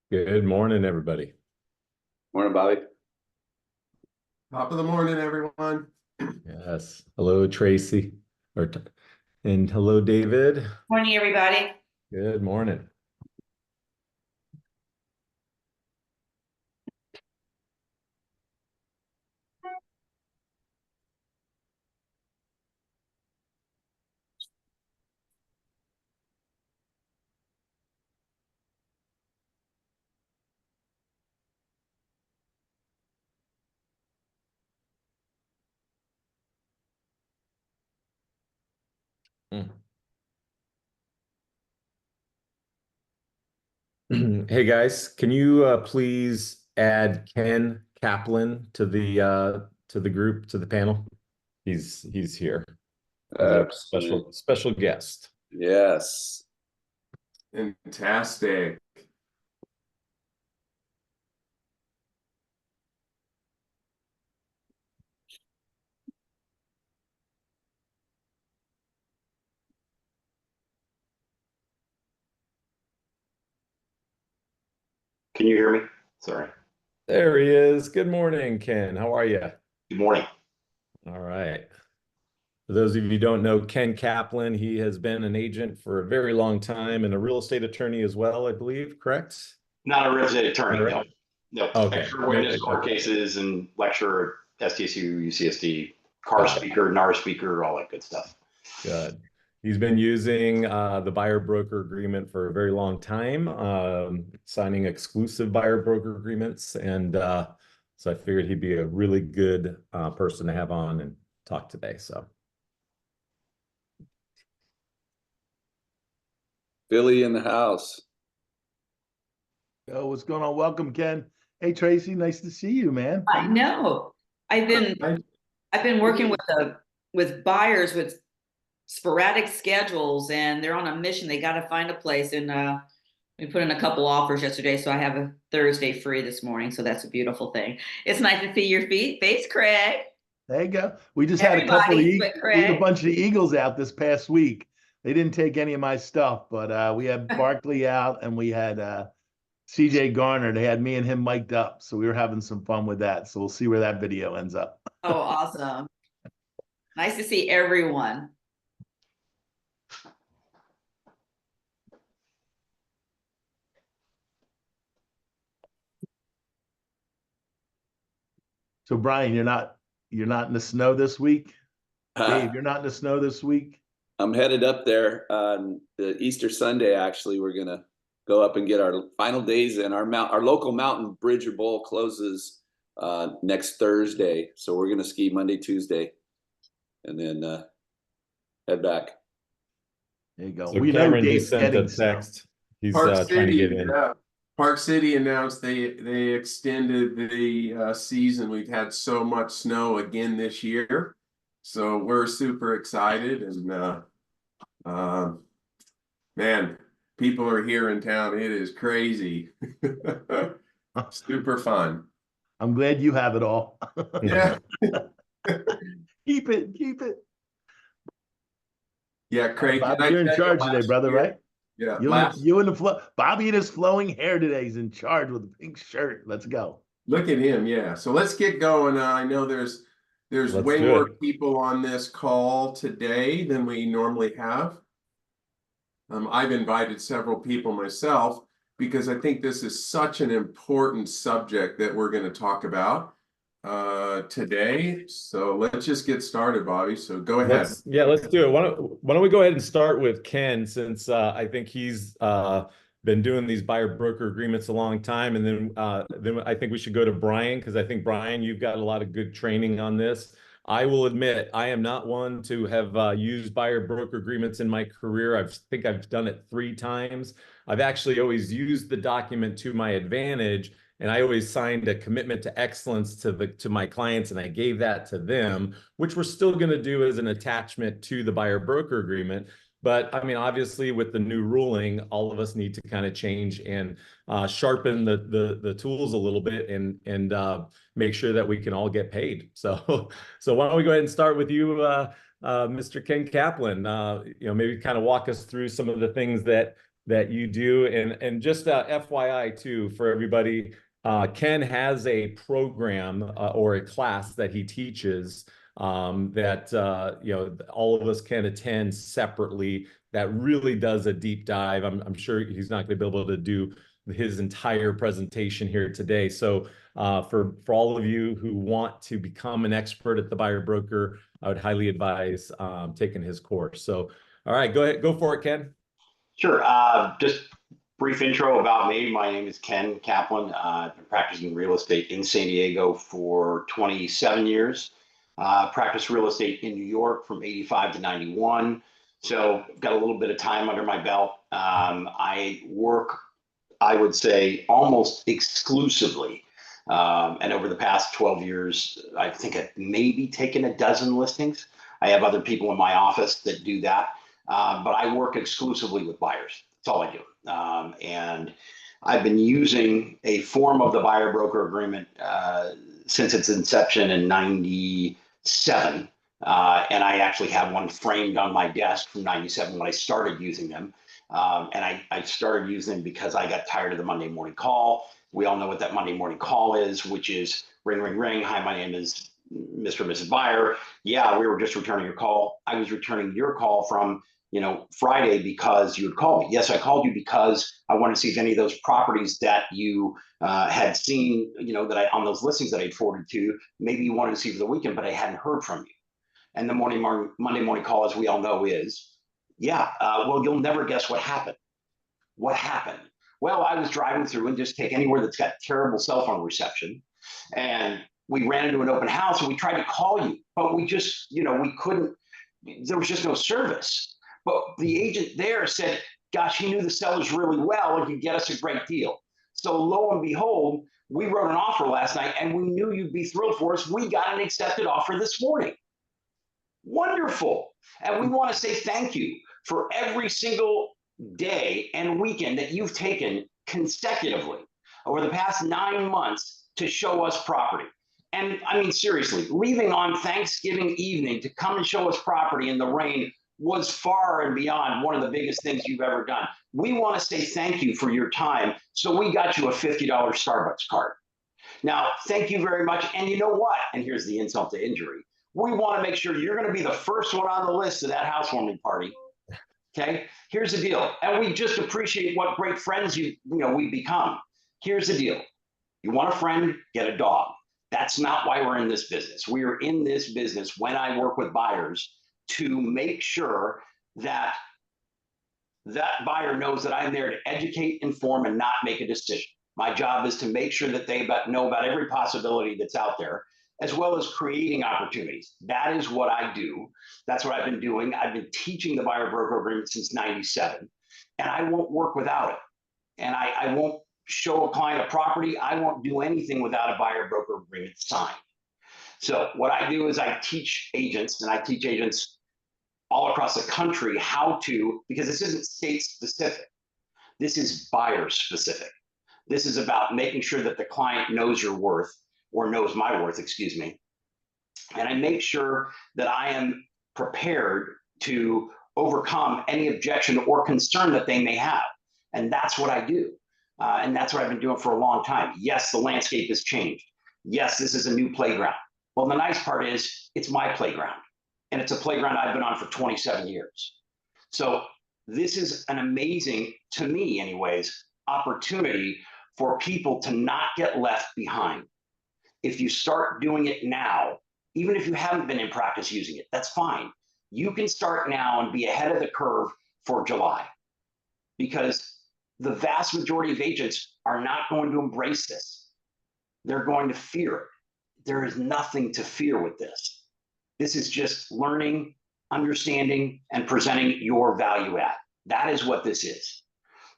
Good morning, everybody. Morning, Bobby. Top of the morning, everyone. Yes. Hello, Tracy. And hello, David. Morning, everybody. Good morning. Hey guys, can you please add Ken Kaplan to the group, to the panel? He's here as a special guest. Yes. Fantastic. Can you hear me? Sorry. There he is. Good morning, Ken. How are you? Good morning. All right. For those of you who don't know Ken Kaplan, he has been an agent for a very long time and a real estate attorney as well, I believe, correct? Not a real estate attorney, no. No. Okay. Expert witness court cases and lecturer at SDSU, UCSD, CAR speaker, NAR speaker, all that good stuff. Good. He's been using the buyer broker agreement for a very long time, signing exclusive buyer broker agreements. And so I figured he'd be a really good person to have on and talk today. So Billy in the house. Oh, what's going on? Welcome, Ken. Hey, Tracy, nice to see you, man. I know. I've been working with buyers with sporadic schedules, and they're on a mission. They got to find a place, and we put in a couple offers yesterday, so I have a Thursday free this morning. So that's a beautiful thing. It's nice to see your face, Craig. There you go. We just had a couple of we had a bunch of the Eagles out this past week. They didn't take any of my stuff, but we had Barkley out, and we had CJ Garner. They had me and him mic'd up, so we were having some fun with that. So we'll see where that video ends up. Oh, awesome. Nice to see everyone. So Brian, you're not in the snow this week? Dave, you're not in the snow this week? I'm headed up there on the Easter Sunday. Actually, we're gonna go up and get our final days in. Our local mountain, Bridger Bowl, closes next Thursday, so we're gonna ski Monday, Tuesday, and then head back. There you go. So we Cameron know just sent a text. He's Park trying to City, get in. Park City announced they extended the season. We've had so much snow again this year, so we're super excited. And man, people are here in town. It is crazy. Super fun. I'm glad you have it all. Yeah. Keep it. Yeah, Craig. Bob, you're in charge today, brother, right? Yeah. You and the Bobby and his flowing hair today. He's in charge with a pink shirt. Let's go. Look at him. Yeah. So let's get going. I know there's way more people on this call today than we normally have. I've invited several people myself because I think this is such an important subject that we're going to talk about today. So let's just get started, Bobby. So go ahead. Let's do it. Why don't we go ahead and start with Ken, since I think he's been doing these buyer broker agreements a long time, and then I think we should go to Brian, because I think, Brian, you've got a lot of good training on this. I will admit I am not one to have used buyer broker agreements in my career. I think I've done it 3 times. I've actually always used the document to my advantage, and I always signed a commitment to excellence to my clients, and I gave that to them, which we're still going to do as an attachment to the buyer broker agreement. But I mean, obviously, with the new ruling, all of us need to kind of change and sharpen the tools a little bit and make sure that we can all get paid. So why don't we go ahead and start with you, Mr. Ken Kaplan? Maybe kind of walk us through some of the things that that you do. And just FYI too, for everybody, Ken has a program or a class that he teaches that you know, all of us can attend separately, that really does a deep dive. I'm sure he's not going to be able to do his entire presentation here today. So for all of you who want to become an expert at the buyer broker, I would highly advise taking his course. So, all right, go ahead, go for it, Ken. Sure. Just brief intro about me. My name is Ken Kaplan. I've been practicing real estate in San Diego for 27 years. Practiced real estate in New York from 85 to 91. So got a little bit of time under my belt. I work, I would say, almost exclusively. And over the past 12 years, I think I've maybe taken a dozen listings. I have other people in my office that do that. But I work exclusively with buyers. That's all I do. And I've been using a form of the buyer broker agreement since its inception in 97. And I actually have one framed on my desk from 97 when I started using them. And I started using them because I got tired of the Monday morning call. We all know what that Monday morning call is, which is ring, ring, ring. Hi, my name is Mr. and Mrs. Buyer. Yeah, we were just returning your call. I was returning your call from, you know, Friday because you had called me. Yes, I called you because I wanted to see if any of those properties that you had seen, you know, that I on those listings that I'd forwarded to you, maybe you wanted to see for the weekend, but I hadn't heard from you. And the Monday morning call, as we all know, is, yeah, well, you'll never guess what happened. What happened? Well, I was driving through, and just take anywhere that's got terrible cell phone reception, and we ran into an open house, and we tried to call you, but we just, you know, we couldn't, there was just no service. But the agent there said, gosh, he knew the sellers really well and could get us a great deal. So lo and behold, we wrote an offer last night, and we knew you'd be thrilled for us. We got an accepted offer this morning. Wonderful. And we want to say thank you for every single day and weekend that you've taken consecutively over the past 9 months to show us property. And I mean, seriously, leaving on Thanksgiving evening to come and show us property in the rain was far and beyond one of the biggest things you've ever done. We want to say thank you for your time. So we got you a $50 Starbucks card. Now, thank you very much. And you know what? And here's the insult to injury. We want to make sure you're going to be the first one on the list of that housewarming party. Okay, here's the deal. And we just appreciate what great friends we become. Here's the deal. You want a friend, get a dog. That's not why we're in this business. We are in this business when I work with buyers to make sure that that buyer knows that I'm there to educate, inform, and not make a decision. My job is to make sure that they know about every possibility that's out there, as well as creating opportunities. That is what I do. That's what I've been doing. I've been teaching the buyer broker agreement since 97, and I won't work without it. And I won't show a client a property. I won't do anything without a buyer broker agreement signed. So what I do is I teach agents, and I teach agents all across the country how to, because this isn't state specific. This is buyer specific. This is about making sure that the client knows your worth, or knows my worth, excuse me. And I make sure that I am prepared to overcome any objection or concern that they may have. And that's what I do. And that's what I've been doing for a long time. Yes, the landscape has changed. Yes, this is a new playground. Well, the nice part is it's my playground. And it's a playground I've been on for 27 years. So this is an amazing, to me anyways, opportunity for people to not get left behind. If you start doing it now, even if you haven't been in practice using it, that's fine. You can start now and be ahead of the curve for July, because the vast majority of agents are not going to embrace this. They're going to fear it. There is nothing to fear with this. This is just learning, understanding, and presenting your value add. That is what this is.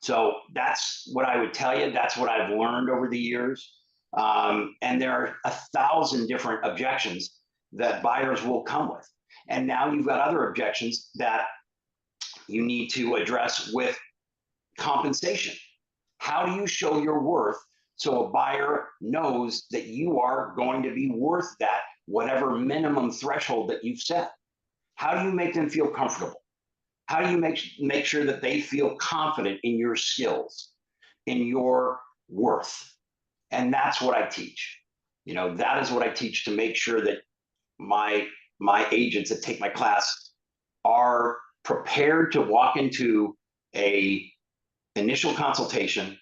So that's what I would tell you. That's what I've learned over the years. And there are 1,000 different objections that buyers will come with. And now you've got other objections that you need to address with compensation. How do you show your worth so a buyer knows that you are going to be worth that, whatever minimum threshold that you've set? How do you make them feel comfortable? How do you make sure that they feel confident in your skills, in your worth? And that's what I teach. You know, that is what I teach, to make sure that my agents that take my class are prepared to walk into a initial consultation,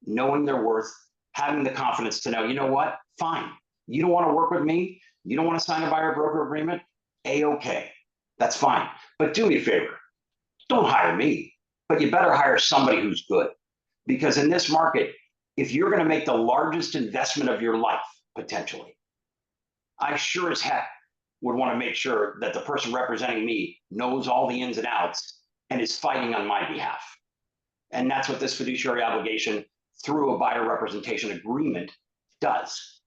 knowing their worth, having the confidence to know, you know what, fine. You don't want to work with me. You don't want to sign a buyer broker agreement. A-okay, that's fine. But do me a favor. Don't hire me, but you better hire somebody who's good. Because in this market, if you're going to make the largest investment of your life, potentially, I sure as heck would want to make sure that the person representing me knows all the ins and outs and is fighting on my behalf. And that's what this fiduciary obligation through a buyer representation agreement does.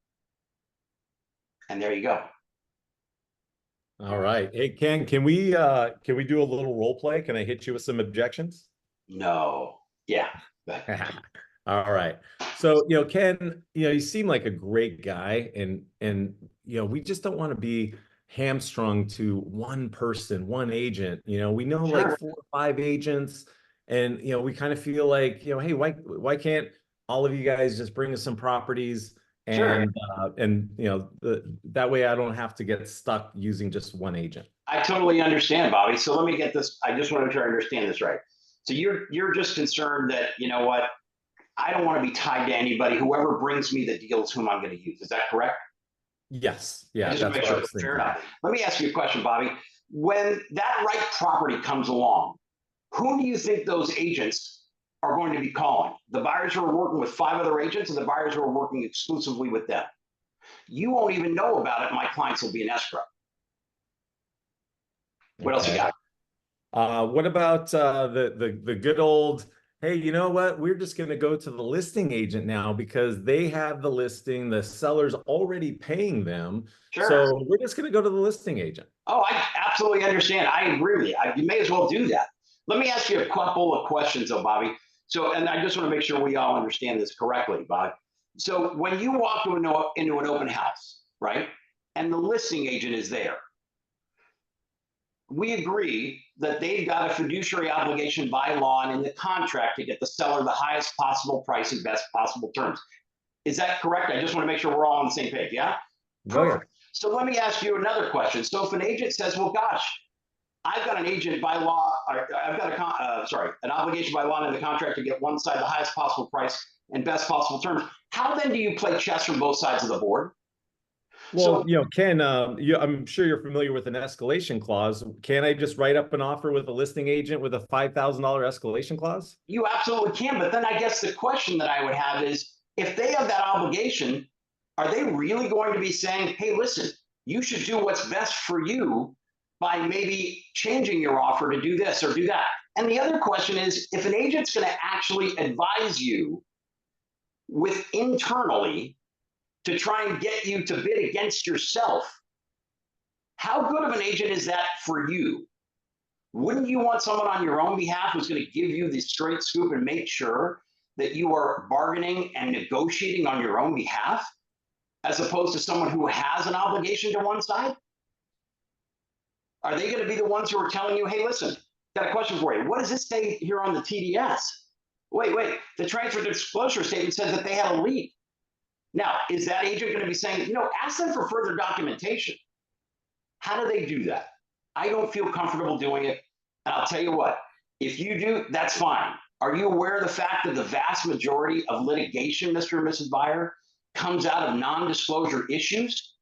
And there you go. All right. Hey, Ken, can we do a little role play? Can I hit you with some objections? No. Yeah. All right. So, Ken, you seem like a great guy, and we just don't want to be hamstrung to one person, one agent. We know Sure. like 4 or 5 agents, and we kind of feel like, hey, why can't all of you guys just bring us some properties? Sure. And that way I don't have to get stuck using just one agent. I totally understand, Bobby. So let me get this. I just want to try to understand this right. So you're just concerned that, you know what, I don't want to be tied to anybody. Whoever brings me the deal is whom I'm going to use. Is that correct? Yes. Yeah. Just to make sure. Fair enough. Let me ask you a question, Bobby. When that right property comes along, who do you think those agents are going to be calling? The buyers who are working with 5 other agents, and the buyers who are working exclusively with them? You won't even know about it. My clients will be in escrow. What else you got? What about the good old, hey, you know what? We're just going to go to the listing agent now because they have the listing. The seller's already paying them. Sure. So we're just going to go to the listing agent. Oh, I absolutely understand. I agree with you. You may as well do that. Let me ask you a couple of questions, though, Bobby. So, and I just want to make sure we all understand this correctly, Bobby. So when you walk into an open house, right, and the listing agent is there, we agree that they've got a fiduciary obligation by law and in the contract to get the seller the highest possible price and best possible terms. Is that correct? I just want to make sure we're all on the same page. Yeah. Perfect. So let me ask you another question. So if an agent says, well, gosh, I've got an agent by law, I've got an obligation by law in the contract to get one side the highest possible price and best possible terms, how then do you play chess from both sides of the board? Well, Ken, I'm sure you're familiar with an escalation clause. Can I just write up an offer with a listing agent with a $5,000 escalation clause? You absolutely can. But then I guess the question that I would have is, if they have that obligation, are they really going to be saying, hey, listen, you should do what's best for you by maybe changing your offer to do this or do that? And the other question is, if an agent's going to actually advise you with internally to try and get you to bid against yourself, how good of an agent is that for you? Wouldn't you want someone on your own behalf who's going to give you the straight scoop and make sure that you are bargaining and negotiating on your own behalf, as opposed to someone who has an obligation to one side? Are they going to be the ones who are telling you, hey, listen, got a question for you. What does this say here on the TDS? Wait, the transfer disclosure statement says that they had a lead. Now, is that agent going to be saying, ask them for further documentation? How do they do that? I don't feel comfortable doing it. And I'll tell you what, if you do, that's fine. Are you aware of the fact that the vast majority of litigation, Mr. and Mrs. Buyer, comes out of non-disclosure issues?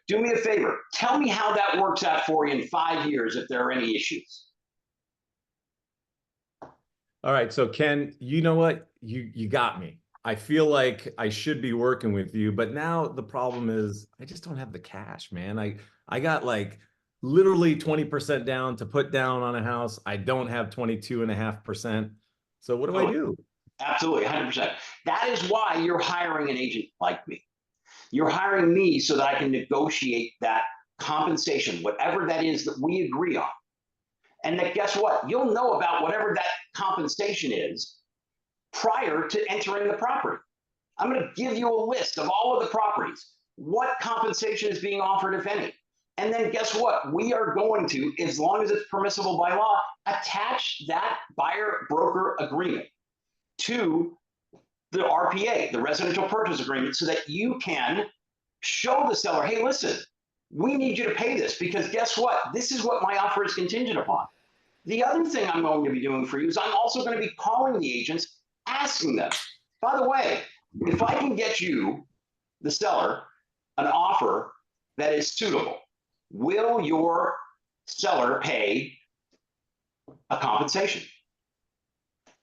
Do me a favor. Tell me how that works out for you in 5 years if there are any issues. All right. So Ken, you know what? You got me. I feel like I should be working with you, but now the problem is I just don't have the cash, man. I got like literally 20% down to put down on a house. I don't have 22.5%. So what do I do? Absolutely, 100%. That is why you're hiring an agent like me. You're hiring me so that I can negotiate that compensation, whatever that is that we agree on. And that, guess what? You'll know about whatever that compensation is prior to entering the property. I'm going to give you a list of all of the properties, what compensation is being offered, if any. And then guess what? We are going to, as long as it's permissible by law, attach that buyer broker agreement to the RPA, the residential purchase agreement, so that you can show the seller, hey, listen, we need you to pay this because guess what? This is what my offer is contingent upon. The other thing I'm going to be doing for you is I'm also going to be calling the agents, asking them, by the way, if I can get you, the seller, an offer that is suitable, will your seller pay a compensation?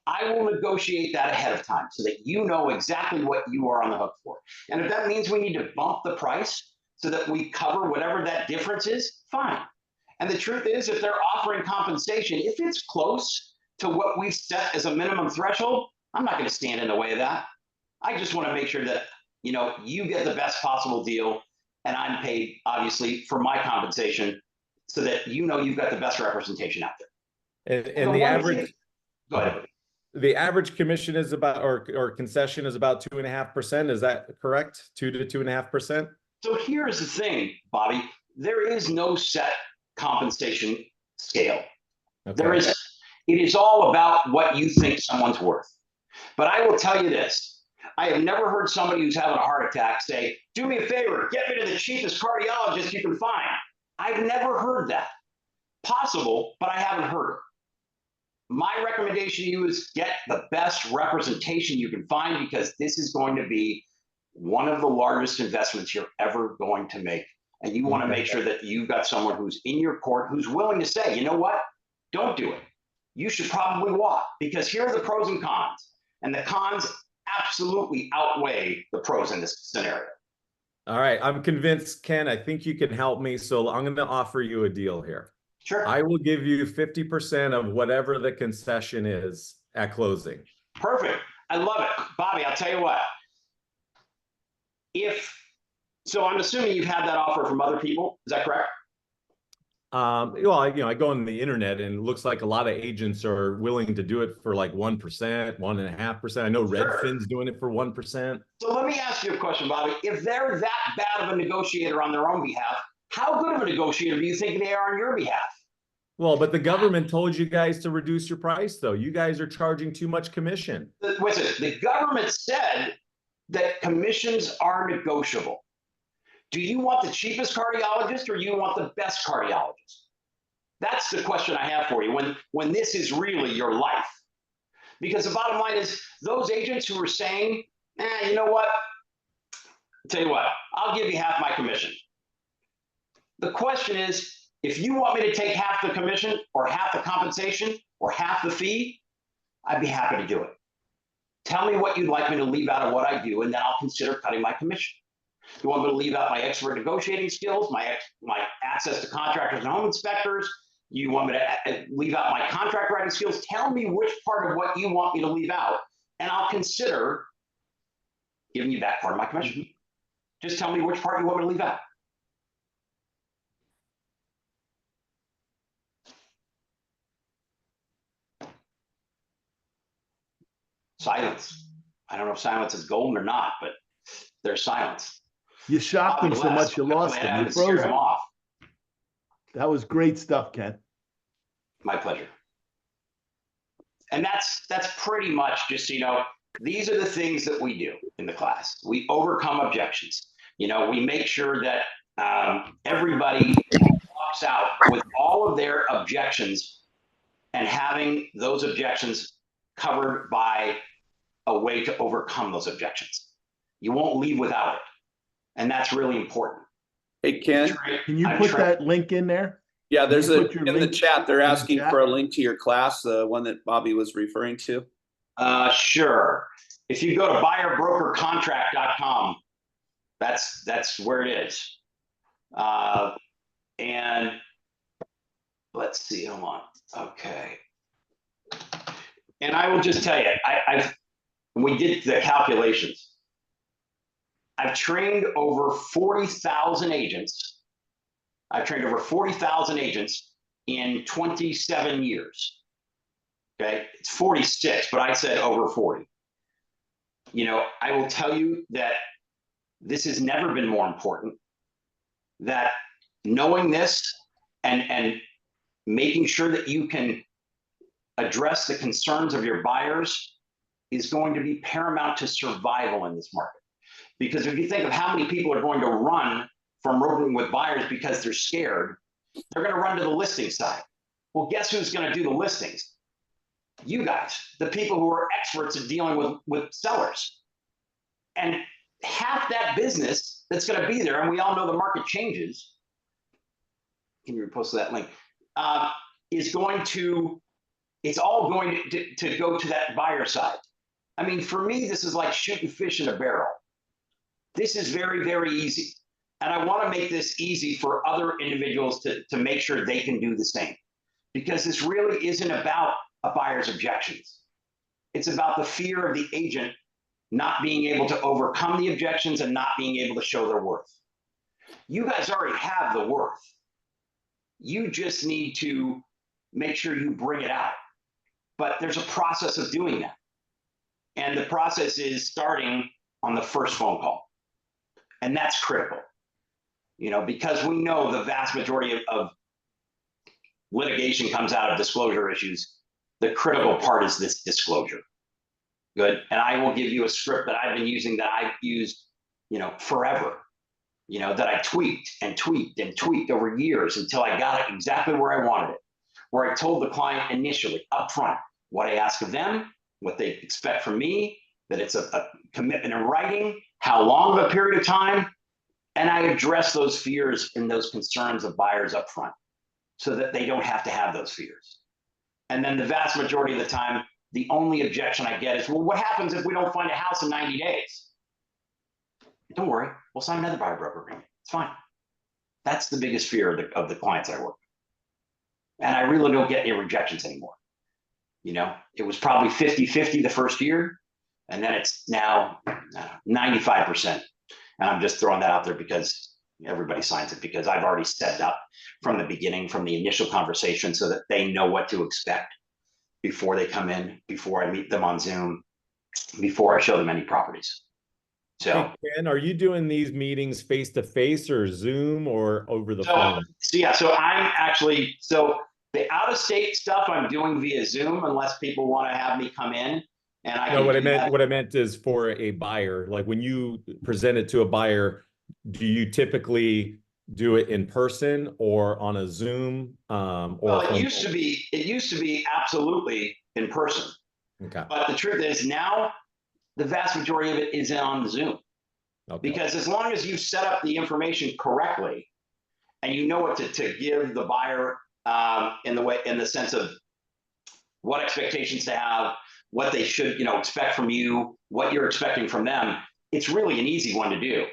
I will negotiate that ahead of time so that you know exactly what you are on the hook for. And if that means we need to bump the price so that we cover whatever that difference is, fine. And the truth is, if they're offering compensation, if it's close to what we've set as a minimum threshold, I'm not going to stand in the way of that. I just want to make sure that, you know, you get the best possible deal and I'm paid, obviously, for my compensation so that you know you've got the best representation out there. And the average, go ahead. The average commission is about, or concession is about 2.5%. Is that correct? 2 to 2.5%. So here's the thing, Bobby. There is no set compensation scale. Okay. There isn't. It is all about what you think someone's worth. But I will tell you this. I have never heard somebody who's having a heart attack say, do me a favor, get me to the cheapest cardiologist you can find. I've never heard that. Possible, but I haven't heard it. My recommendation to you is get the best representation you can find because this is going to be one of the largest investments you're ever going to make. And you want to make sure that you've got someone who's in your court who's willing to say, you know what, don't do it. You should probably walk because here are the pros and cons. And the cons absolutely outweigh the pros in this scenario. All right. I'm convinced, Ken, I think you can help me. So I'm going to offer you a deal here. Sure. I will give you 50% of whatever the concession is at closing. Perfect. I love it. Bobby, I'll tell you what. So I'm assuming you've had that offer from other people. Is that correct? Well, I go on the internet and it looks like a lot of agents are willing to do it for like 1%, 1.5%. I know Redfin's doing it for 1%. So let me ask you a question, Bobby. If they're that bad of a negotiator on their own behalf, how good of a negotiator do you think they are on your behalf? Well, but the government told you guys to reduce your price, though. You guys are charging too much commission. Listen, the government said that commissions are negotiable. Do you want the cheapest cardiologist or do you want the best cardiologist? That's the question I have for you when this is really your life. Because the bottom line is those agents who are saying, you know what? I'll tell you what, I'll give you half my commission. The question is, if you want me to take half the commission or half the compensation or half the fee, I'd be happy to do it. Tell me what you'd like me to leave out of what I do, and then I'll consider cutting my commission. You want me to leave out my expert negotiating skills, my access to contractors and home inspectors? You want me to leave out my contract writing skills? Tell me which part of what you want me to leave out, and I'll consider giving you back part of my commission. Just tell me which part you want me to leave out. Silence. I don't know if silence is golden or not, but there's silence. You shocked them so much you lost them. You froze them off. That was great stuff, Ken. My pleasure. And that's pretty much just, these are the things that we do in the class. We overcome objections. We make sure that everybody walks out with all of their objections and having those objections covered by a way to overcome those objections. You won't leave without it. And that's really important. Hey, Ken, can you put that link in there? Yeah, there's in the chat, they're asking for a link to your class, the one that Bobby was referring to. Sure. If you go to buyerbrokercontract.com, that's where it is. And let's see, hold on. Okay. And I will just tell you, we did the calculations. I've trained over 40,000 agents. I've trained over 40,000 agents in 27 years. Okay, it's 46, but I said over 40. I will tell you that this has never been more important, that knowing this and making sure that you can address the concerns of your buyers is going to be paramount to survival in this market. Because if you think of how many people are going to run from working with buyers because they're scared, they're going to run to the listing side. Well, guess who's going to do the listings? You guys, the people who are experts at dealing with sellers. And half that business that's going to be there, and we all know the market changes. Can you repost that link? Is going to, it's all going to go to that buyer side. I mean, for me, this is like shooting fish in a barrel. This is very, very easy. And I want to make this easy for other individuals to make sure they can do the same. Because this really isn't about a buyer's objections. It's about the fear of the agent not being able to overcome the objections and not being able to show their worth. You guys already have the worth. You just need to make sure you bring it out. But there's a process of doing that. And the process is starting on the first phone call. And that's critical, you know, because we know the vast majority of litigation comes out of disclosure issues. The critical part is this disclosure. Good. And I will give you a script that I've been using, that I've used, you know, forever, you know, that I tweaked and tweaked and tweaked over years until I got it exactly where I wanted it, where I told the client initially up front what I ask of them, what they expect from me, that it's a commitment in writing, how long of a period of time, and I address those fears and those concerns of buyers up front so that they don't have to have those fears. And then the vast majority of the time, the only objection I get is, well, what happens if we don't find a house in 90 days? Don't worry, we'll sign another buyer broker agreement. It's fine. That's the biggest fear of the clients I work with. And I really don't get any rejections anymore. You know, it was probably 50-50 the first year, and then it's now 95%. And I'm just throwing that out there because everybody signs it, because I've already set it up from the beginning, from the initial conversation, so that they know what to expect before they come in, before I meet them on Zoom, before I show them any properties. So, hey, Ken, are you doing these meetings face to face or Zoom or over the phone? So I'm actually, the out-of-state stuff I'm doing via Zoom, unless people want to have me come in. And I know what I meant is for a buyer, like when you present it to a buyer, do you typically do it in person or on a Zoom? Well, it used to be absolutely in person. Okay. But the truth is now the vast majority of it is on Zoom. Okay. Because as long as you set up the information correctly and you know what to give the buyer in the sense of what expectations to have, what they should, expect from you, what you're expecting from them, it's really an easy one to do.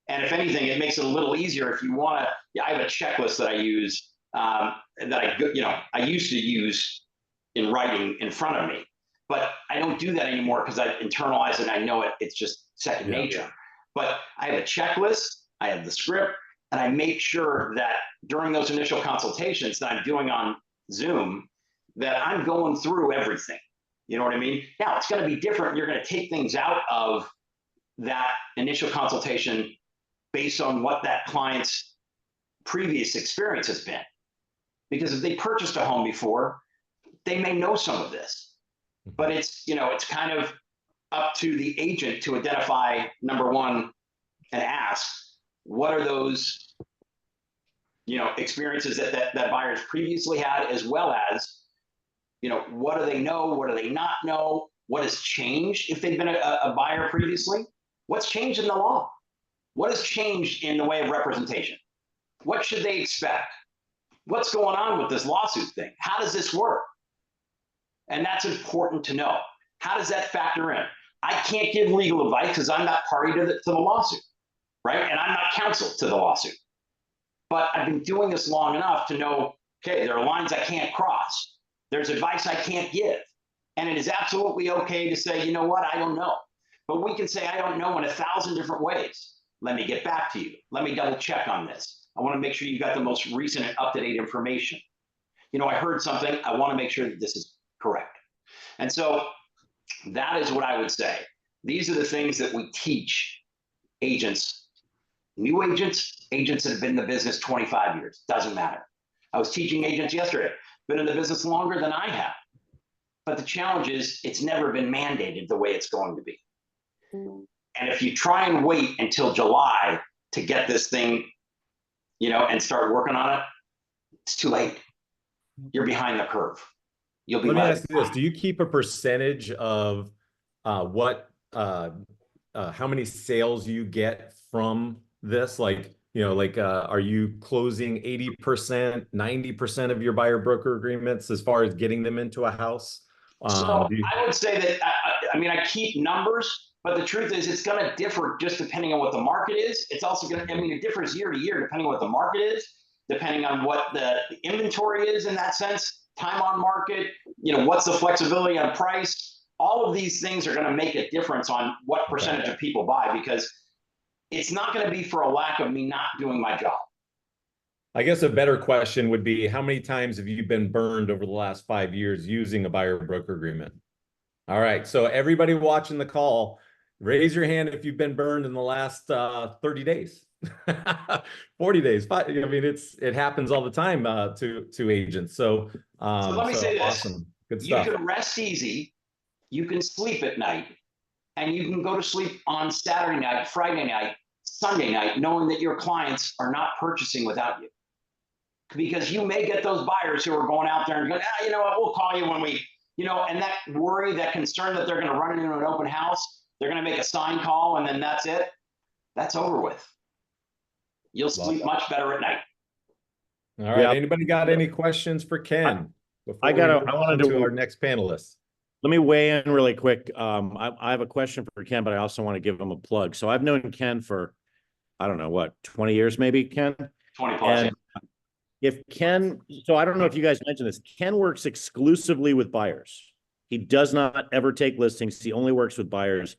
And if anything, it makes it a little easier if you want to. I have a checklist that I use that I used to use in writing in front of me, but I don't do that anymore because I've internalized it. And I know it. It's just second nature. But I have a checklist. I have the script, and I make sure that during those initial consultations that I'm doing on Zoom, that I'm going through everything. You know what I mean? Now it's going to be different. You're going to take things out of that initial consultation based on what that client's previous experience has been. Because if they purchased a home before, they may know some of this. But it's kind of up to the agent to identify, number one, and ask, what are those, experiences that buyers previously had, as well as, what do they know? What do they not know? What has changed if they've been a buyer previously? What's changed in the law? What has changed in the way of representation? What should they expect? What's going on with this lawsuit thing? How does this work? And that's important to know. How does that factor in? I can't give legal advice because I'm not party to the lawsuit, right? And I'm not counsel to the lawsuit. But I've been doing this long enough to know, okay, there are lines I can't cross. There's advice I can't give. And it is absolutely okay to say, you know what, I don't know. But we can say, I don't know in 1,000 different ways. Let me get back to you. Let me double check on this. I want to make sure you got the most recent and up-to-date information. I heard something. I want to make sure that this is correct. And so that is what I would say. These are the things that we teach agents new agents, agents that have been in the business 25 years, doesn't matter. I was teaching agents yesterday, been in the business longer than I have. But the challenge is it's never been mandated the way it's going to be. And if you try and wait until July to get this thing, you know, and start working on it, it's too late. You're behind the curve. You'll be. Let me ask you this: do you keep a percentage of how many sales you get from this? Like, you know, like, are you closing 80%, 90% of your buyer broker agreements as far as getting them into a house? So I would say that, I mean, I keep numbers, but the truth is it's going to differ just depending on what the market is. It's also going to, I mean, it differs year to year depending on what the market is, depending on what the inventory is in that sense, time on market, you know, what's the flexibility on price. All of these things are going to make a difference on what percentage of people buy, because it's not going to be for a lack of me not doing my job. I guess a better question would be, how many times have you been burned over the last 5 years using a buyer broker agreement? All right. So everybody watching the call, raise your hand if you've been burned in the last 30 days, 40 days. I mean, it happens all the time to agents. So, so let me say this. Awesome. Good stuff. You can rest easy. You can sleep at night, and you can go to sleep on Saturday night, Friday night, Sunday night, knowing that your clients are not purchasing without you. Because you may get those buyers who are going out there and going, you know what, we'll call you when we, you know, and that worry, that concern that they're going to run into an open house, they're going to make a sign call, and then that's it. That's over with. You'll sleep much better at night. All right. Yeah. Anybody got any questions for Ken? I wanted to our next panelist. Let me weigh in really quick. I have a question for Ken, but I also want to give him a plug. So I've known Ken for, I don't know, what, 20 years maybe, Ken? 20 plus. And if Ken, so I don't know if you guys mentioned this, Ken works exclusively with buyers. He does not ever take listings. He only works with buyers.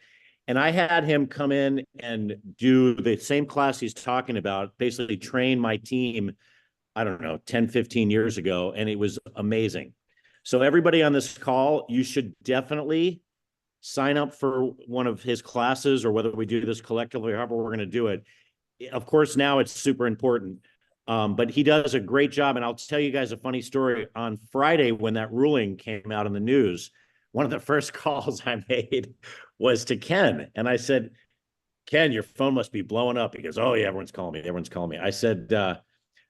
And I had him come in and do the same class he's talking about, basically train my team, I don't know, 10, 15 years ago. And it was amazing. So everybody on this call, you should definitely sign up for one of his classes, or whether we do this collectively, however we're going to do it. Of course, now it's super important. But he does a great job. And I'll tell you guys a funny story. On Friday, when that ruling came out in the news, one of the first calls I made was to Ken. And I said, Ken, your phone must be blowing up. He goes, oh yeah, everyone's calling me. Everyone's calling me. I said,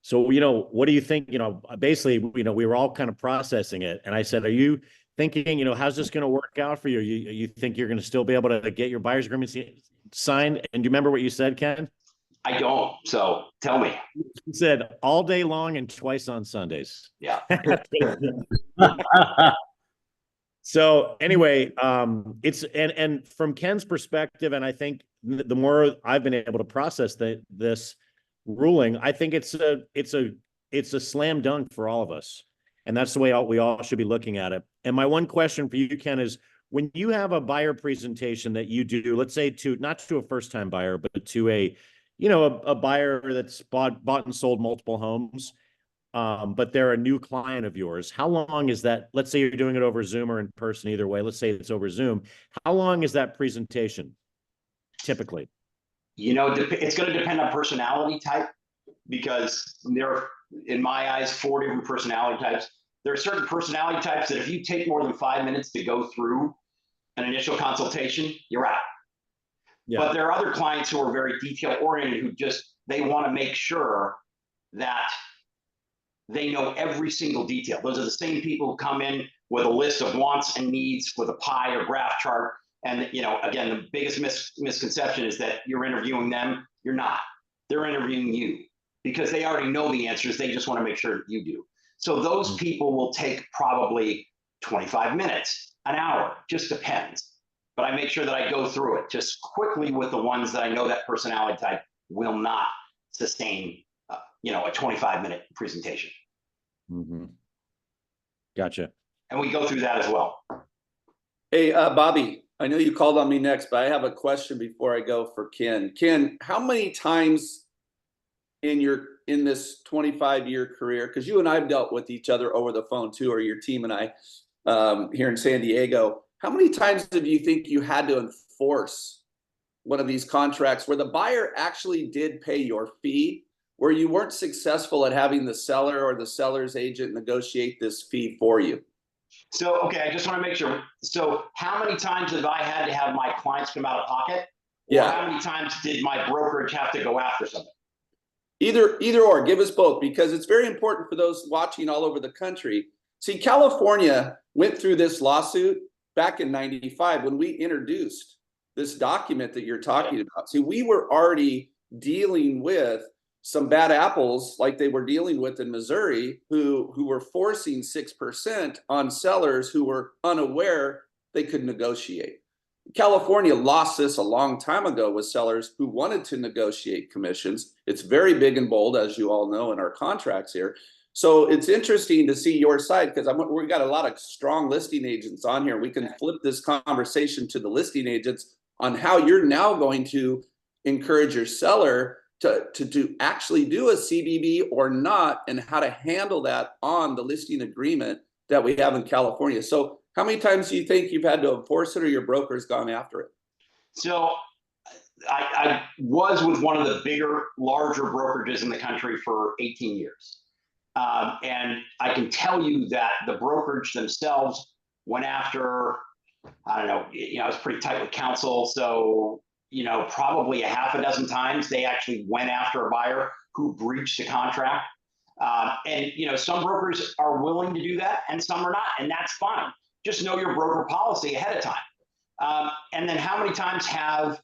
so, you know, what do you think? You know, basically, you know, we were all kind of processing it. And I said, are you thinking, you know, how's this going to work out for you? You think you're going to still be able to get your buyer's agreements signed? And do you remember what you said, Ken? I don't. So tell me. He said all day long and twice on Sundays. Yeah. So anyway, it's and from Ken's perspective, and I think the more I've been able to process this ruling, I think it's a slam dunk for all of us, and that's the way we all should be looking at it. And my one question for you, Ken, is when you have a buyer presentation that you do, let's say not to a first-time buyer, but to a buyer that's bought and sold multiple homes, but they're a new client of yours. How long is that? Let's say you're doing it over Zoom or in person, either way. Let's say it's over Zoom. How long is that presentation typically? You know, it's going to depend on personality type, because there are, in my eyes, 4 different personality types. There are certain personality types that if you take more than 5 minutes to go through an initial consultation, you're out. Yeah. But there are other clients who are very detail oriented, who they want to make sure that they know every single detail. Those are the same people who come in with a list of wants and needs with a pie or graph chart. And, you know, again, the biggest misconception is that you're interviewing them. You're not. They're interviewing you, because they already know the answers. They just want to make sure that you do. So those people will take probably 25 minutes, an hour, just depends. But I make sure that I go through it just quickly with the ones that I know that personality type will not sustain, a 25-minute presentation. Mm-hmm. Gotcha. And we go through that as well. Hey, Bobby, I know you called on me next, but I have a question before I go for Ken. Ken, how many times in this 25-year career, because you and I have dealt with each other over the phone too, or your team and I here in San Diego, how many times do you think you had to enforce one of these contracts where the buyer actually did pay your fee, where you weren't successful at having the seller or the seller's agent negotiate this fee for you? So, okay, I just want to make sure. So how many times have I had to have my clients come out of pocket? Or how many times did my brokerage have to go after something? Either or, give us both, because it's very important for those watching all over the country. See, California went through this lawsuit back in '95 when we introduced this document that you're talking about. See, we were already dealing with some bad apples like they were dealing with in Missouri, who were forcing 6% on sellers who were unaware they could negotiate. California lost this a long time ago with sellers who wanted to negotiate commissions. It's very big and bold, as you all know, in our contracts here. So it's interesting to see your side, because we've got a lot of strong listing agents on here. We can flip this conversation to the listing agents on how you're now going to encourage your seller to actually do a CBB or not, and how to handle that on the listing agreement that we have in California. So how many times do you think you've had to enforce it, or your broker's gone after it? So I was with one of the bigger, larger brokerages in the country for 18 years. And I can tell you that the brokerage themselves went after, I don't know, I was pretty tight with counsel. So, probably a half a dozen times they actually went after a buyer who breached the contract. And some brokers are willing to do that and some are not, and that's fine. Just know your broker policy ahead of time. And then how many times have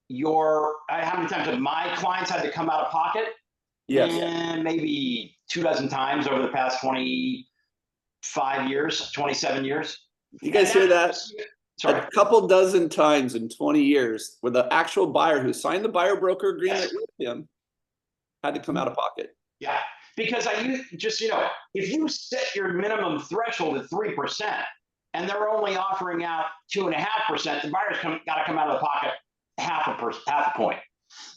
my clients had to come out of pocket? Yes. And maybe 24 times over the past 25 years, 27 years. You guys hear that? Sorry. A couple dozen times in 20 years where the actual buyer who signed the buyer broker agreement with him had to come out of pocket. Yeah, because if you set your minimum threshold at 3% and they're only offering out 2.5%, the buyer's got to come out of the pocket half a point.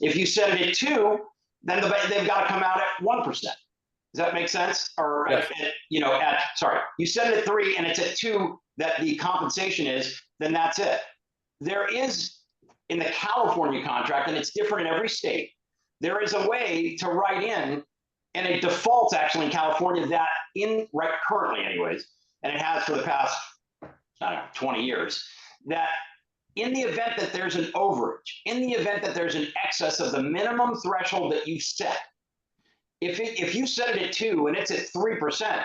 If you set it at 2, then they've got to come out at 1%. Does that make sense? Or yes. You set it at 3 and it's at 2 that the compensation is, then that's it. There is in the California contract, and it's different in every state, there is a way to write in, and it defaults actually in California that currently anyways, and it has for the past, 20 years, that in the event that there's an overage, in the event that there's an excess of the minimum threshold that you set, if you set it at 2 and it's at 3%,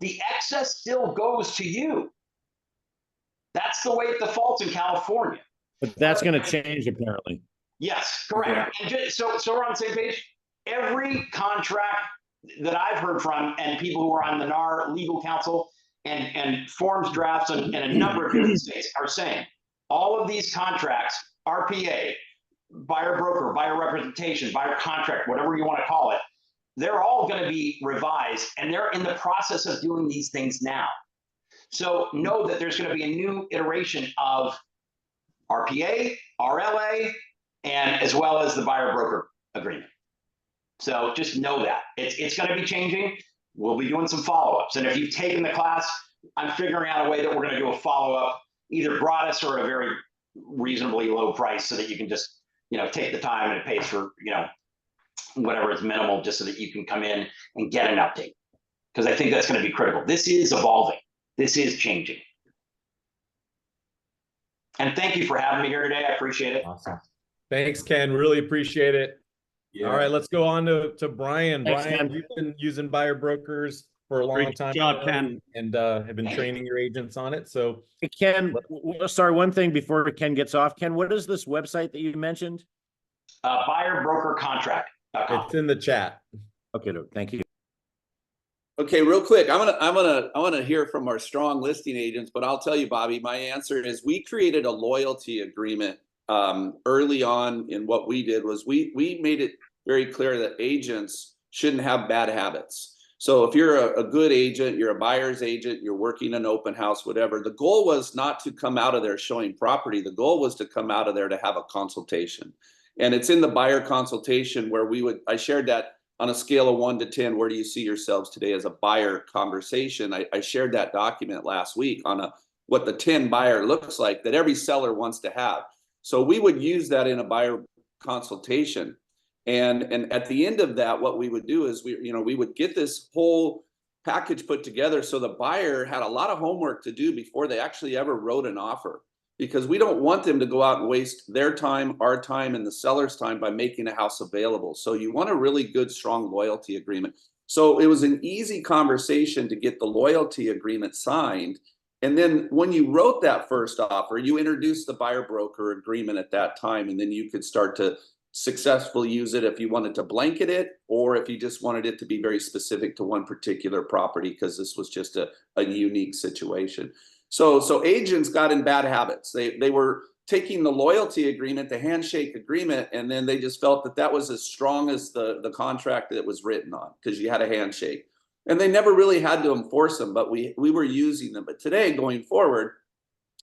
the excess still goes to you. That's the way it defaults in California. But that's going to change apparently. Yes, correct. Yeah. And so we're on the same page. Every contract that I've heard from, and people who are on the NAR legal counsel and forms drafts in a number of different states are saying, all of these contracts, RPA, buyer broker, buyer representation, buyer contract, whatever you want to call it, they're all going to be revised, and they're in the process of doing these things now. So know that there's going to be a new iteration of RPA, RLA, and as well as the buyer broker agreement. So just know that it's going to be changing. We'll be doing some follow-ups. And if you've taken the class, I'm figuring out a way that we're going to do a follow-up, either gratis or at a very reasonably low price, so that you can just, take the time, and it pays for, whatever is minimal, just so that you can come in and get an update. Because I think that's going to be critical. This is evolving. This is changing. And thank you for having me here today. I appreciate it. Awesome. Thanks, Ken. Really appreciate it. Yeah. All right, let's go on to Brian. Thanks, Brian, Ken. you've been using buyer brokers for a long Great time. job, Ken. And have been training your agents on it. So Hey, Ken, sorry, one thing before Ken gets off. Ken, what is this website that you mentioned? Buyerbrokercontract.com. it's in the chat. Okay, thank you. Okay, real quick, I want to hear from our strong listing agents, but I'll tell you, Bobby, my answer is we created a loyalty agreement early on. In what we did was we made it very clear that agents shouldn't have bad habits. So if you're a good agent, you're a buyer's agent, you're working an open house, whatever, the goal was not to come out of there showing property. The goal was to come out of there to have a consultation. And it's in the buyer consultation where I shared that on a scale of 1 to 10, where do you see yourselves today as a buyer conversation? I shared that document last week on what the 10 buyer looks like that every seller wants to have. So we would use that in a buyer consultation. And at the end of that, what we would do is we would get this whole package put together. So the buyer had a lot of homework to do before they actually ever wrote an offer, because we don't want them to go out and waste their time, our time, and the seller's time by making a house available. So you want a really good, strong loyalty agreement. So it was an easy conversation to get the loyalty agreement signed. And then when you wrote that first offer, you introduced the buyer broker agreement at that time, and then you could start to successfully use it if you wanted to blanket it, or if you just wanted it to be very specific to one particular property, because this was just a unique situation. So agents got in bad habits. They were taking the loyalty agreement, the handshake agreement, and then they just felt that that was as strong as the contract that it was written on, because you had a handshake. And they never really had to enforce them, but we were using them. But today, going forward,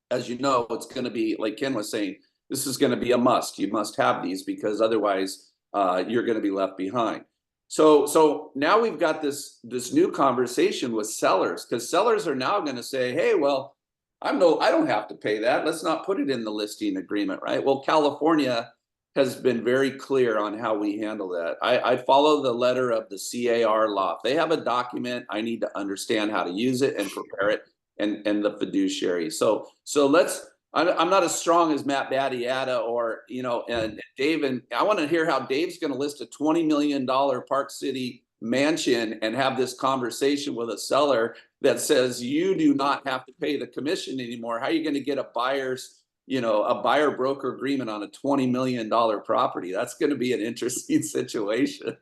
as you know, it's going to be, like Ken was saying, this is going to be a must. You must have these, because otherwise you're going to be left behind. So now we've got this new conversation with sellers, because sellers are now going to say, hey, well, I don't have to pay that. Let's not put it in the listing agreement, right? Well, California has been very clear on how we handle that. I follow the letter of the CAR law. If they have a document, I need to understand how to use it and prepare it, and the fiduciary. So I'm not as strong as Matt Battiata or, and Dave, and I want to hear how Dave's going to list a $20 million Park City mansion and have this conversation with a seller that says you do not have to pay the commission anymore. How are you going to get a buyer broker agreement on a $20 million property? That's going to be an interesting situation.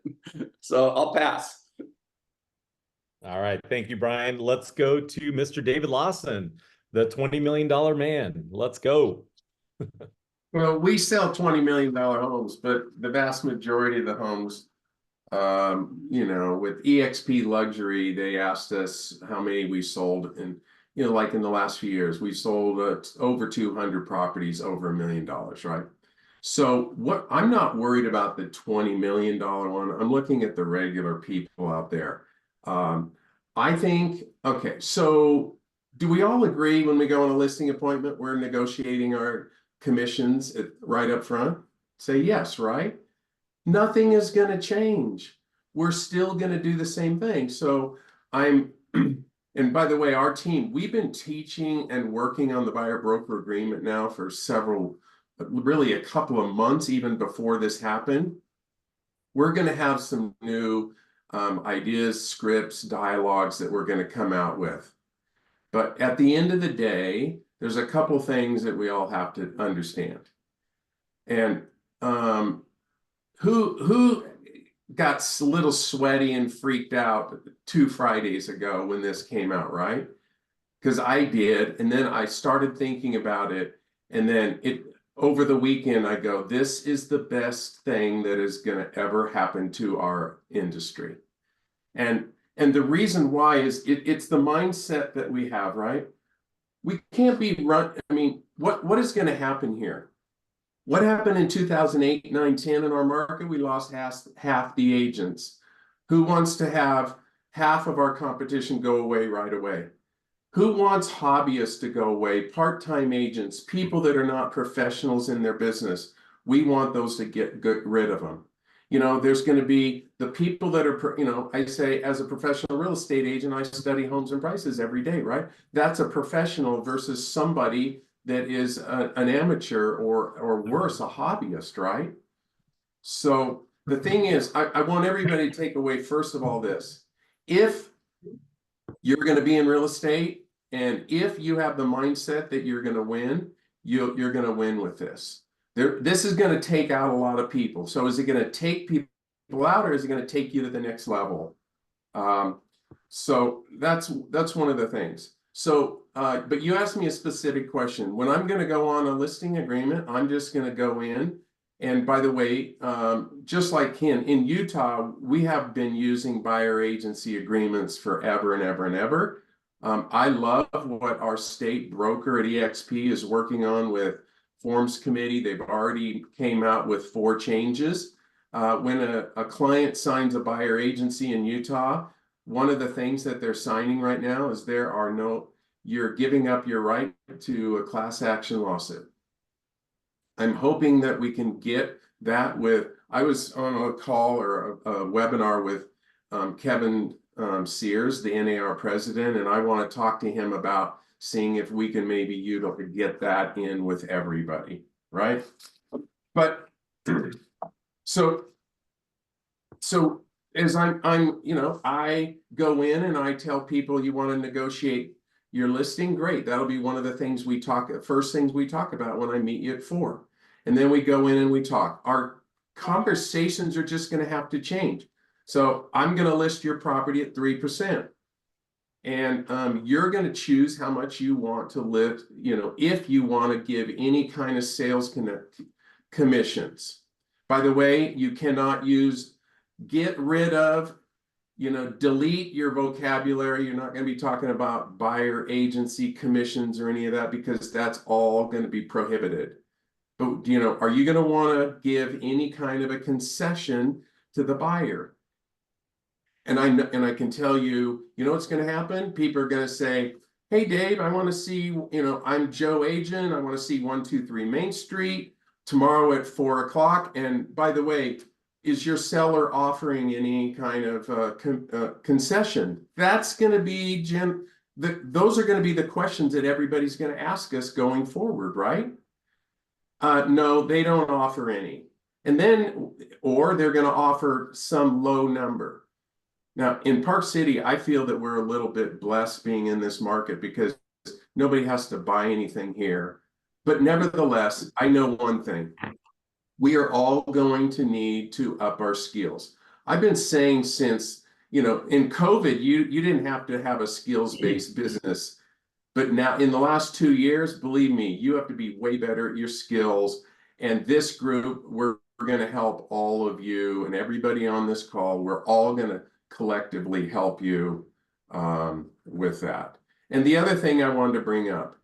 So I'll pass. All right. Thank you, Brian. Let's go to Mr. David Lawson, the $20 million man. Let's go. Well, we sell $20 million homes, but the vast majority of the homes, with eXp Luxury, they asked us how many we sold. And, like in the last few years, we sold over 200 properties over $1 million, right? So I'm not worried about the $20 million one. I'm looking at the regular people out there. I think, okay, so do we all agree when we go on a listing appointment, we're negotiating our commissions right up front? Say yes, right? Nothing is going to change. We're still going to do the same thing. So and by the way, our team, we've been teaching and working on the buyer broker agreement now for really a couple of months, even before this happened. We're going to have some new ideas, scripts, dialogues that we're going to come out with. But at the end of the day, there's a couple things that we all have to understand. And who got a little sweaty and freaked out 2 Fridays ago when this came out, right? Because I did, and then I started thinking about it, and then over the weekend I go, this is the best thing that is going to ever happen to our industry. And the reason why is it's the mindset that we have, right? We can't be what is going to happen here? What happened in 2008, 9, 10 in our market? We lost half the agents. Who wants to have half of our competition go away right away? Who wants hobbyists to go away? Part-time agents, people that are not professionals in their business. We want those to get rid of them. There's going to be the people that are, I say as a professional real estate agent, I study homes and prices every day, right? That's a professional versus somebody that is an amateur or worse, a hobbyist, right? So the thing is, I want everybody to take away, first of all, this. If you're going to be in real estate, and if you have the mindset that you're going to win, you're going to win with this. This is going to take out a lot of people. So is it going to take people out, or is it going to take you to the next level? So that's one of the things. So, but you asked me a specific question. When I'm going to go on a listing agreement, I'm just going to go in. And by the way, just like Ken, in Utah, we have been using buyer agency agreements forever and ever and ever. I love what our state broker at eXp is working on with Forms Committee. They've already came out with 4 changes. When a client signs a buyer agency in Utah, one of the things that they're signing right now is you're giving up your right to a class action lawsuit. I'm hoping that we can get that with, I was on a call or a webinar with Kevin Sears, the NAR president, and I want to talk to him about seeing if we can maybe get that in with everybody, right? But so as I'm, you know, I go in and I tell people you want to negotiate your listing, great. That'll be one of the things first things we talk about when I meet you at 4. And then we go in and we talk. Our conversations are just going to have to change. So I'm going to list your property at 3%. And you're going to choose how much you want to live, you know, if you want to give any kind of sales commissions. By the way, you cannot get rid of, you know, delete your vocabulary. You're not going to be talking about buyer agency commissions or any of that, because that's all going to be prohibited. But, you know, are you going to want to give any kind of a concession to the buyer? And I can tell you, you know what's going to happen? People are going to say, hey, Dave, I want to see, you know, I'm Joe Agent. I want to see 123 Main Street tomorrow at 4 o'clock. And by the way, is your seller offering any kind of concession? That's going to be, those are going to be the questions that everybody's going to ask us going forward, right? No, they don't offer any. And then, or they're going to offer some low number. Now, in Park City, I feel that we're a little bit blessed being in this market because nobody has to buy anything here. But nevertheless, I know one thing. We are all going to need to up our skills. I've been saying since, you know, in COVID, you didn't have to have a skills-based business. But now in the last 2 years, believe me, you have to be way better at your skills. And this group, we're going to help all of you and everybody on this call. We're all going to collectively help you with that. And the other thing I wanted to bring up,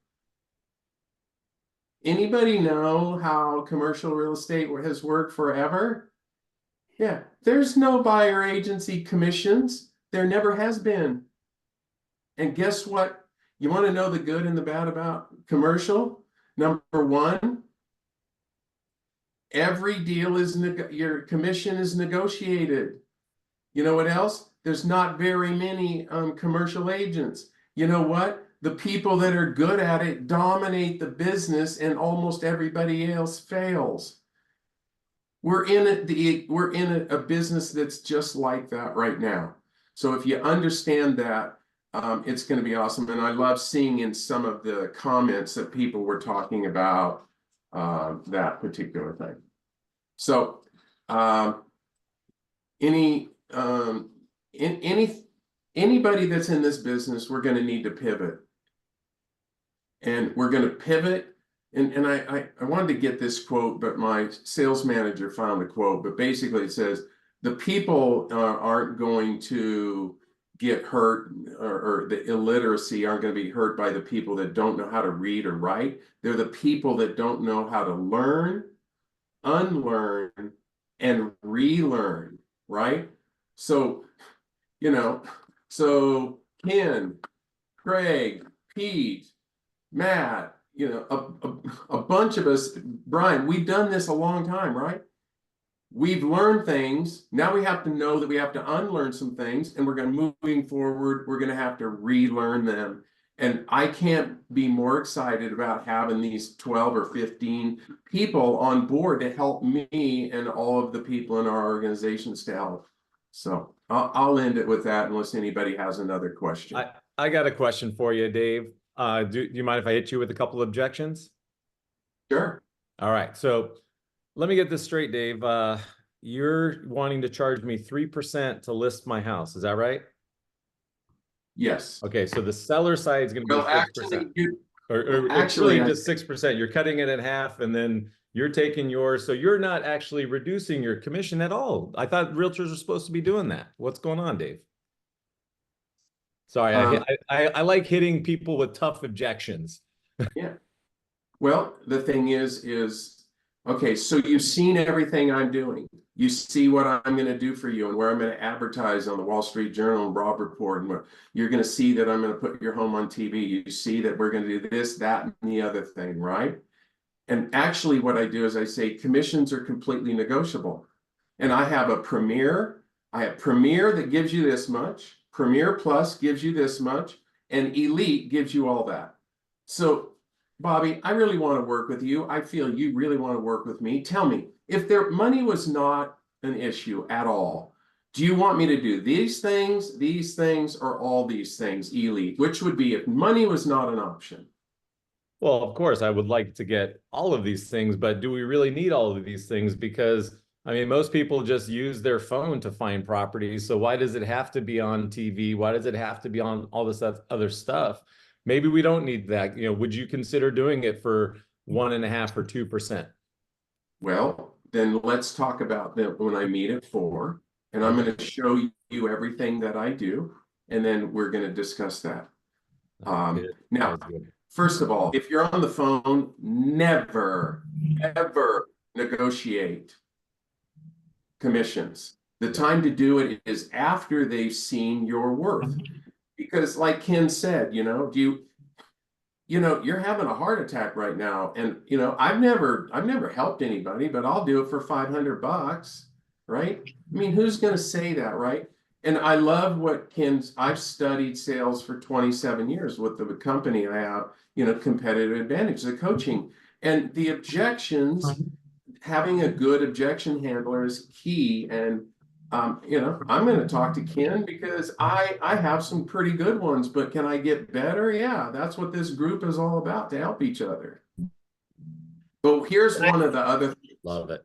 anybody know how commercial real estate has worked forever? Yeah, there's no buyer agency commissions. There never has been. And guess what? You want to know the good and the bad about commercial? Number one, every deal is, your commission is negotiated. You know what else? There's not very many commercial agents. You know what? The people that are good at it dominate the business and almost everybody else fails. We're in a business that's just like that right now. So if you understand that, it's going to be awesome. And I love seeing in some of the comments that people were talking about that particular thing. So anybody that's in this business, we're going to need to pivot. And we're going to pivot. And I wanted to get this quote, but my sales manager found the quote. But basically it says, the people aren't going to get hurt, or the illiteracy aren't going to be hurt by the people that don't know how to read or write. They're the people that don't know how to learn, unlearn, and relearn, right? So, you know, so Ken, Craig, Pete, Matt, you know, a bunch of us, Brian, we've done this a long time, right? We've learned things. Now we have to know that we have to unlearn some things, and we're going to moving forward. We're going to have to relearn them. And I can't be more excited about having these 12 or 15 people on board to help me and all of the people in our organizations to help. So I'll end it with that unless anybody has another question. I got a question for you, Dave. Do you mind if I hit you with a couple of objections? Sure. All right. So let me get this straight, Dave. You're wanting to charge me 3% to list my house. Is that right? Yes. Okay. So the seller side is going to be 6%. Actually, or actually just 6%. You're cutting it in half and then you're taking yours. So you're not actually reducing your commission at all. I thought realtors were supposed to be doing that. What's going on, Dave? Sorry, I like hitting people with tough objections. Yeah. Well, the thing is, okay, so you've seen everything I'm doing. You see what I'm going to do for you and where I'm going to advertise on the Wall Street Journal and Robb Report. And you're going to see that I'm going to put your home on TV. You see that we're going to do this, that, and the other thing, right? And actually what I do is I say commissions are completely negotiable. And I have a Premier, I have Premier that gives you this much, Premier Plus gives you this much, and Elite gives you all that. So Bobby, I really want to work with you. I feel you really want to work with me. Tell me, if their money was not an issue at all, do you want me to do these things, or all these things, Elite? Which would be if money was not an option? Well, of course, I would like to get all of these things, but do we really need all of these things? Because, I mean, most people just use their phone to find properties. So why does it have to be on TV? Why does it have to be on all this other stuff? Maybe we don't need that. You know, would you consider doing it for 1.5 or 2%? Well, then let's talk about that when I meet at 4, and I'm going to show you everything that I do, and then we're going to discuss that. Now, first of all, if you're on the phone, never, ever negotiate commissions. The time to do it is after they've seen your worth. Because like Ken said, you know, you're having a heart attack right now. And, you know, I've never helped anybody, but I'll do it for $500, right? I mean, who's going to say that, right? And I love what I've studied sales for 27 years with the company I have, you know, competitive advantage, the coaching. And the objections, having a good objection handler is key. And, you know, I'm going to talk to Ken because I have some pretty good ones, but can I get better? Yeah, that's what this group is all about, to help each other. But here's one of the other things. Love it.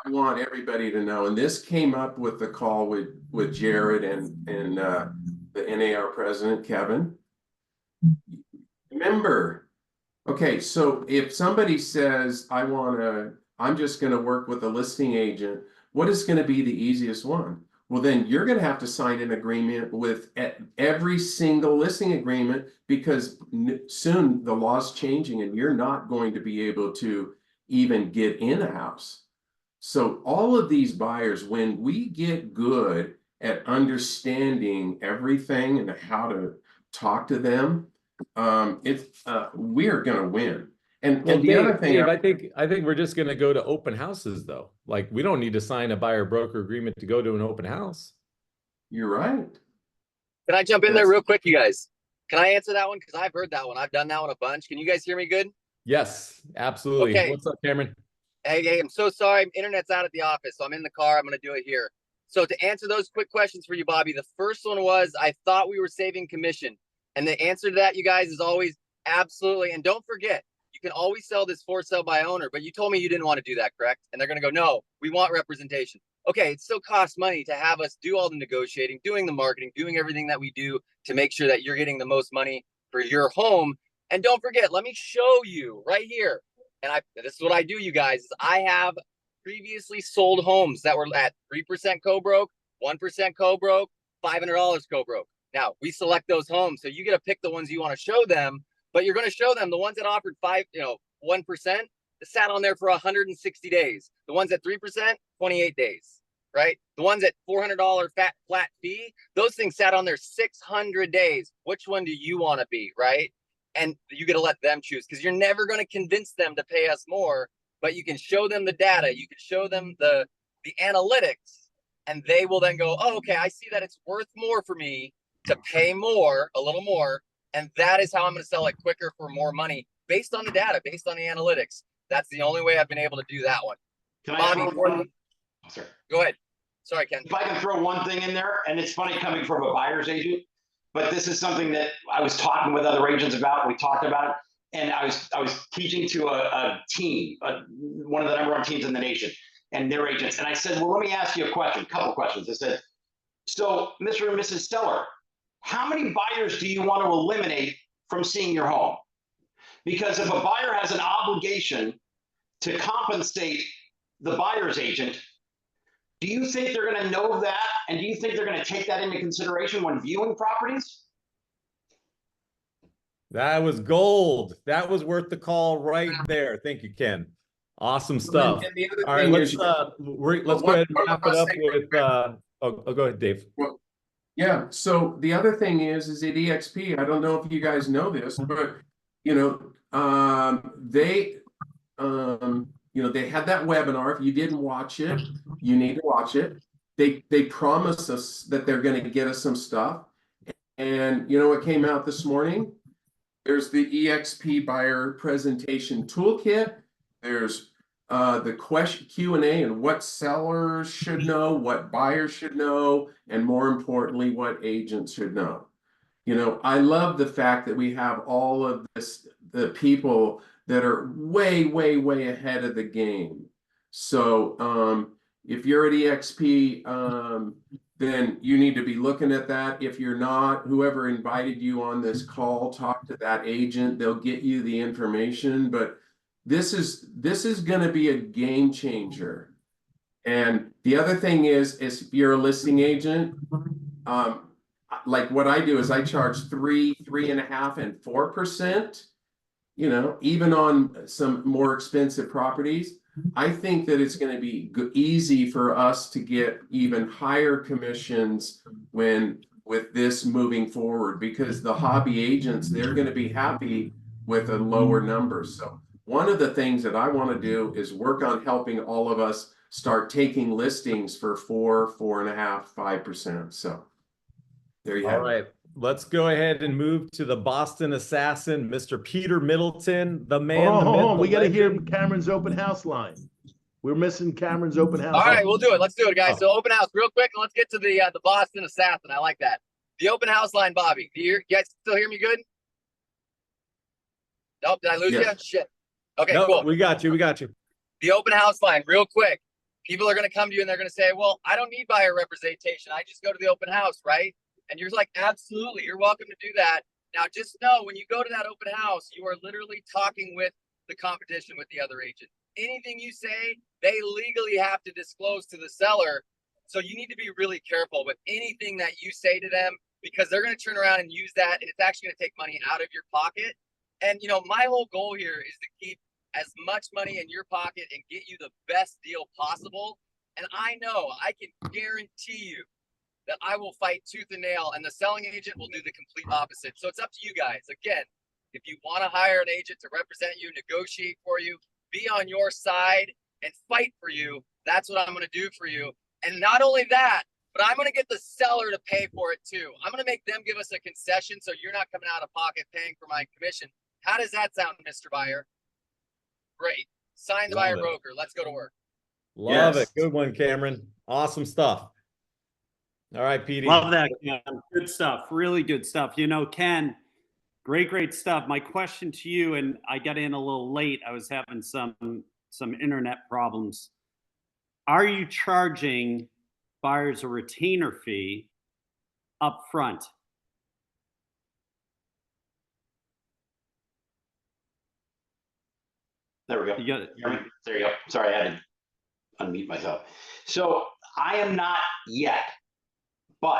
I want everybody to know, and this came up with the call with Jared and the NAR president, Kevin. Remember, okay, so if somebody says, I'm just going to work with a listing agent, what is going to be the easiest one? Well, then you're going to have to sign an agreement with every single listing agreement, because soon the law's changing and you're not going to be able to even get in a house. So all of these buyers, when we get good at understanding everything and how to talk to them, we're going to win. And the other thing, Dave, I think we're just going to go to open houses, though. Like, we don't need to sign a buyer broker agreement to go to an open house. You're right. Can I jump in there real quick, you guys? Can I answer that one? Because I've heard that one. I've done that one a bunch. Can you guys hear me good? Yes, absolutely. Okay. What's up, Cameron? Hey, I'm so sorry. Internet's out at the office, so I'm in the car. I'm going to do it here. So to answer those quick questions for you, Bobby, the first one was, I thought we were saving commission. And the answer to that, you guys, is always absolutely. And don't forget, you can always sell this for sale by owner, but you told me you didn't want to do that, correct? And they're going to go, no, we want representation. Okay, it still costs money to have us do all the negotiating, doing the marketing, doing everything that we do to make sure that you're getting the most money for your home. And don't forget, let me show you right here. And this is what I do, you guys, is I have previously sold homes that were at 3% co-broke, 1% co-broke, $500 co-broke. Now, we select those homes, so you get to pick the ones you want to show them, but you're going to show them the ones that offered 1%, that sat on there for 160 days. The ones at 3%, 28 days, right? The ones at $400 flat fee, those things sat on there 600 days. Which one do you want to be, right? And you got to let them choose, because you're never going to convince them to pay us more, but you can show them the data. You can show them the analytics, and they will then go, oh, okay, I see that it's worth more for me to pay more, a little more. And that is how I'm going to sell it quicker for more money, based on the data, based on the analytics. That's the only way I've been able to do that one. Bobby, go ahead. Sorry, Ken. If I can throw one thing in there, and it's funny coming from a buyer's agent, but this is something that I was talking with other agents about. We talked about it, and I was teaching to a team, one of the #1 teams in the nation, and their agents. And I said, well, let me ask you a couple questions. I said, so Mr. and Mrs. Seller, how many buyers do you want to eliminate from seeing your home? Because if a buyer has an obligation to compensate the buyer's agent, do you think they're going to know that? And do you think they're going to take that into consideration when viewing properties? That was gold. That was worth the call right there. Thank you, Ken. Awesome stuff. All right, let's go ahead and wrap it up with, go ahead, Dave. Well, yeah, so the other thing is at EXP, I don't know if you guys know this, but, you know, you know, they had that webinar. If you didn't watch it, you need to watch it. They promised us that they're going to get us some stuff. And you know what came out this morning? There's the EXP buyer presentation toolkit. There's the question Q&A and what sellers should know, what buyers should know, and more importantly, what agents should know. You know, I love the fact that we have all of this, the people that are way, way, way ahead of the game. So if you're at EXP, then you need to be looking at that. If you're not, whoever invited you on this call, talk to that agent. They'll get you the information. But this is going to be a game changer. And the other thing is if you're a listing agent, like what I do is I charge 3, 3.5, and 4%. You know, even on some more expensive properties. I think that it's going to be easy for us to get even higher commissions with this moving forward, because the hobby agents, they're going to be happy with a lower number. So one of the things that I want to do is work on helping all of us start taking listings for 4, 4.5, 5%. So there you have it. All right. Let's go ahead and move to the Boston assassin, Mr. Peter Middleton, the man. Oh, we got to hear Cameron's open house line. We're missing Cameron's open house. All right, we'll do it. Let's do it, guys. So open house real quick, and let's get to the Boston assassin. I like that. The open house line, Bobby. You guys still hear me good? Nope. Did I lose you? Shit. Okay, no, cool. We got you. We got you. The open house line, real quick. People are going to come to you and they're going to say, well, I don't need buyer representation. I just go to the open house, right? And you're like, absolutely, you're welcome to do that. Now, just know when you go to that open house, you are literally talking with the competition, with the other agent. Anything you say, they legally have to disclose to the seller. So you need to be really careful with anything that you say to them, because they're going to turn around and use that, and it's actually going to take money out of your pocket. And, you know, my whole goal here is to keep as much money in your pocket and get you the best deal possible. And I know, I can guarantee you that I will fight tooth and nail, and the selling agent will do the complete opposite. So it's up to you guys. Again, if you want to hire an agent to represent you, negotiate for you, be on your side and fight for you, that's what I'm going to do for you. And not only that, but I'm going to get the seller to pay for it too. I'm going to make them give us a concession so you're not coming out of pocket paying for my commission. How does that sound, Mr. Buyer? Great. Sign the buyer broker. Let's go to work. Love it. Good one, Cameron. Awesome stuff. All right, PD. Love that, Ken. Good stuff. Really good stuff. You know, Ken, great stuff. My question to you, and I got in a little late. I was having some internet problems. Are you charging buyers a retainer fee up front? There we go. You got it. There you go. Sorry, I had to unmute myself. So I am not yet, but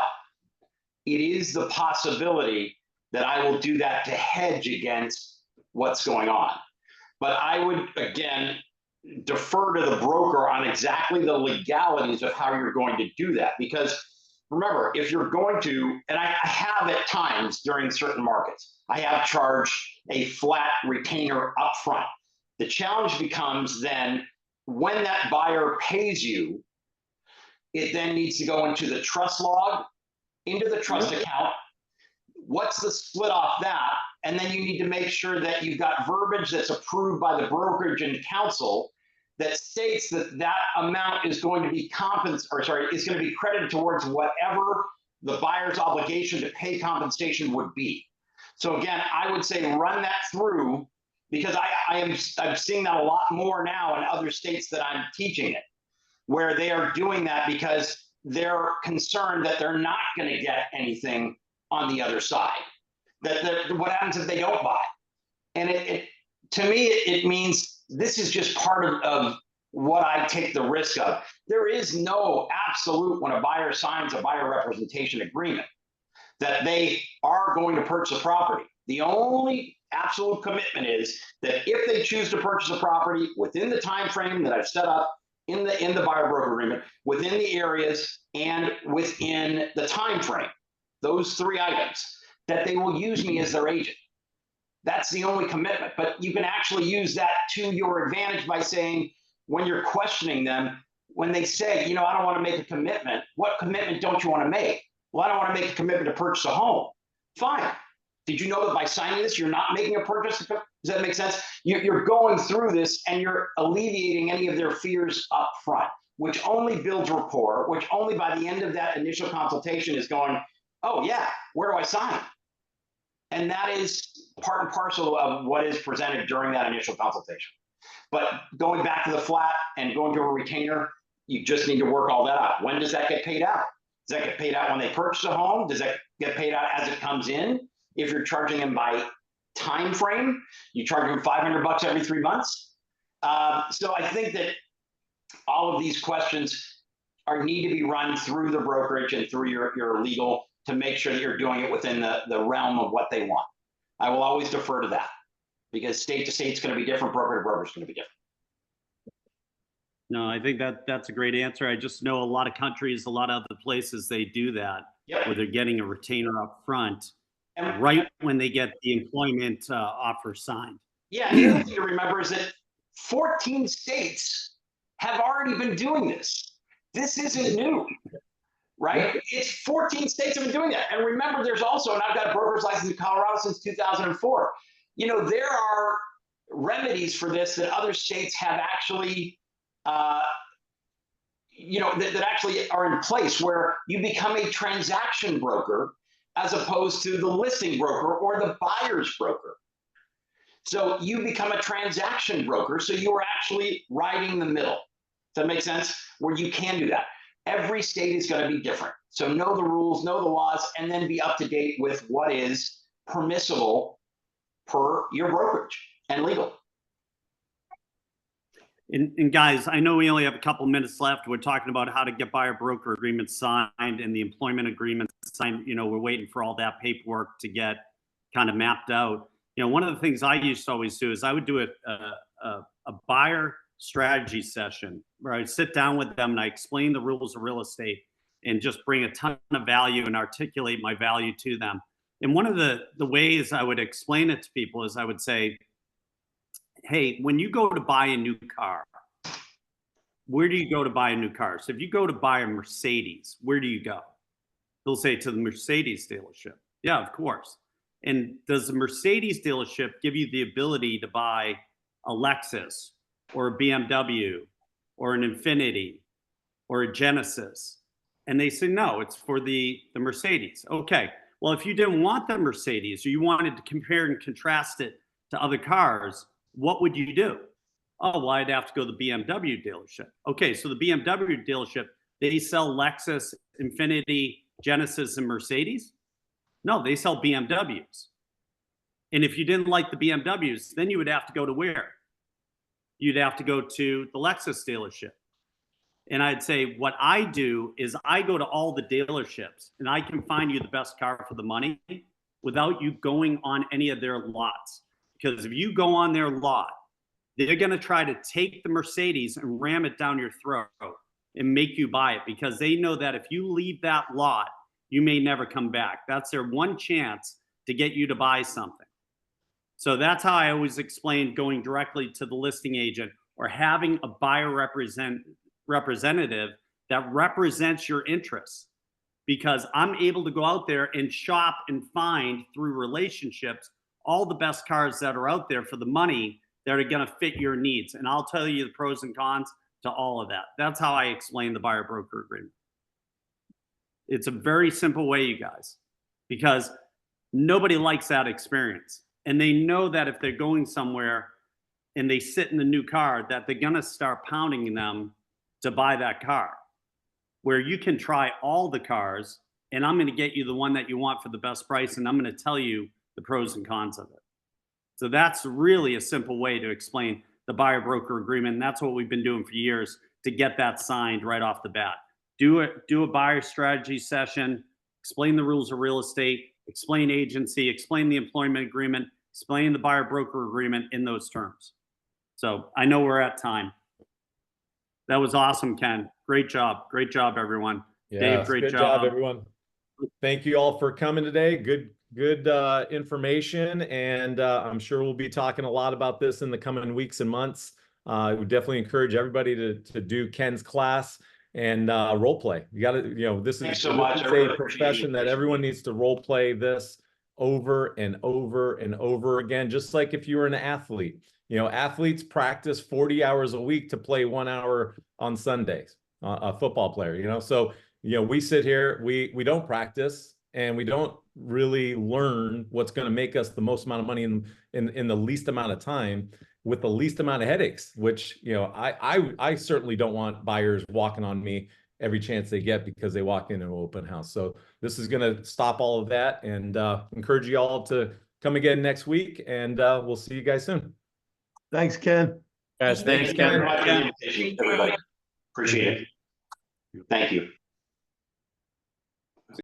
it is the possibility that I will do that to hedge against what's going on. But I would, again, defer to the broker on exactly the legalities of how you're going to do that. Because remember, if you're going to, and I have at times during certain markets, I have charged a flat retainer up front. The challenge becomes then when that buyer pays you, it then needs to go into the trust log, into the trust account. What's the split off that? And then you need to make sure that you've got verbiage that's approved by the brokerage and counsel that states that that amount is going to be is going to be credited towards whatever the buyer's obligation to pay compensation would be. So again, I would say run that through, because I'm seeing that a lot more now in other states that I'm teaching it, where they are doing that because they're concerned that they're not going to get anything on the other side. That what happens if they don't buy? And to me, it means this is just part of what I take the risk of. There is no absolute, when a buyer signs a buyer representation agreement, that they are going to purchase a property. The only absolute commitment is that if they choose to purchase a property within the time frame that I've set up in the buyer broker agreement, within the areas and within the time frame, those 3 items, that they will use me as their agent. That's the only commitment. But you can actually use that to your advantage by saying, when you're questioning them, when they say, you know, I don't want to make a commitment, what commitment don't you want to make? Well, I don't want to make a commitment to purchase a home. Fine. Did you know that by signing this, you're not making a purchase? Does that make sense? You're going through this and you're alleviating any of their fears up front, which only builds rapport, which only by the end of that initial consultation is going, oh yeah, where do I sign? And that is part and parcel of what is presented during that initial consultation. But going back to the flat and going to a retainer, you just need to work all that out. When does that get paid out? Does that get paid out when they purchase a home? Does that get paid out as it comes in? If you're charging them by time frame, you charge them $500 every 3 months. So I think that all of these questions need to be run through the brokerage and through your legal to make sure that you're doing it within the realm of what they want. I will always defer to that because state to state is going to be different, broker to broker is going to be different. No, I think that's a great answer. I just know a lot of countries, a lot of other places, they do that, where they're getting a retainer up front right when they get the employment offer signed. Yeah, and the other thing to remember is that 14 states have already been doing this. This isn't new, right? It's 14 states have been doing that. And remember, there's also, and I've got a broker's license in Colorado since 2004. You know, there are remedies for this that other states have actually you know, that actually are in place where you become a transaction broker as opposed to the listing broker or the buyer's broker. So you become a transaction broker. So you are actually riding the middle. Does that make sense? Where you can do that. Every state is going to be different. So know the rules, know the laws, and then be up to date with what is permissible per your brokerage and legal. And guys, I know we only have a couple minutes left. We're talking about how to get buyer broker agreements signed and the employment agreements signed. You know, we're waiting for all that paperwork to get kind of mapped out. You know, one of the things I used to always do is I would do a buyer strategy session where I'd sit down with them and I explain the rules of real estate and just bring a ton of value and articulate my value to them. And one of the ways I would explain it to people is I would say, hey, when you go to buy a new car, where do you go to buy a new car? So if you go to buy a Mercedes, where do you go? They'll say to the Mercedes dealership. Yeah, of course. And does the Mercedes dealership give you the ability to buy a Lexus or a BMW or an Infiniti or a Genesis? And they say, no, it's for the Mercedes. Okay, well, if you didn't want the Mercedes or you wanted to compare and contrast it to other cars, what would you do? Oh, well, I'd have to go to the BMW dealership. Okay, so the BMW dealership, they sell Lexus, Infiniti, Genesis, and Mercedes? No, they sell BMWs. And if you didn't like the BMWs, then you would have to go to where? You'd have to go to the Lexus dealership. And I'd say, what I do is I go to all the dealerships and I can find you the best car for the money without you going on any of their lots. Because if you go on their lot, they're going to try to take the Mercedes and ram it down your throat and make you buy it because they know that if you leave that lot, you may never come back. That's their one chance to get you to buy something. So that's how I always explain going directly to the listing agent or having a buyer representative that represents your interests, because I'm able to go out there and shop and find through relationships all the best cars that are out there for the money that are going to fit your needs. And I'll tell you the pros and cons to all of that. That's how I explain the buyer broker agreement. It's a very simple way, you guys, because nobody likes that experience. And they know that if they're going somewhere and they sit in the new car, that they're going to start pounding them to buy that car, where you can try all the cars and I'm going to get you the one that you want for the best price. And I'm going to tell you the pros and cons of it. So that's really a simple way to explain the buyer broker agreement. And that's what we've been doing for years to get that signed right off the bat. Do a buyer strategy session, explain the rules of real estate, explain agency, explain the employment agreement, explain the buyer broker agreement in those terms. So I know we're at time. That was awesome, Ken. Great job. Great job, everyone. Yeah, Dave, great good job, everyone. Thank you all for coming today. Good good information, and I'm sure we'll be talking a lot about this in the coming weeks and months. I would definitely encourage everybody to do Ken's class and role play. You got to, this is so much. a profession that everyone needs to role play this over and over and over again, just like if you were an athlete. Athletes practice 40 hours a week to play 1 hour on Sundays, a football player, so, we sit here, we don't practice, and we don't really learn what's going to make us the most amount of money in the least amount of time with the least amount of headaches, which, I certainly don't want buyers walking on me every chance they get because they walk in an open house. So this is going to stop all of that, and encourage you all to come again next week, and we'll see you guys soon. Thanks, Ken. Guys, thanks, Thank you very Ken. much for the invitation, everybody. Appreciate it. Thank you.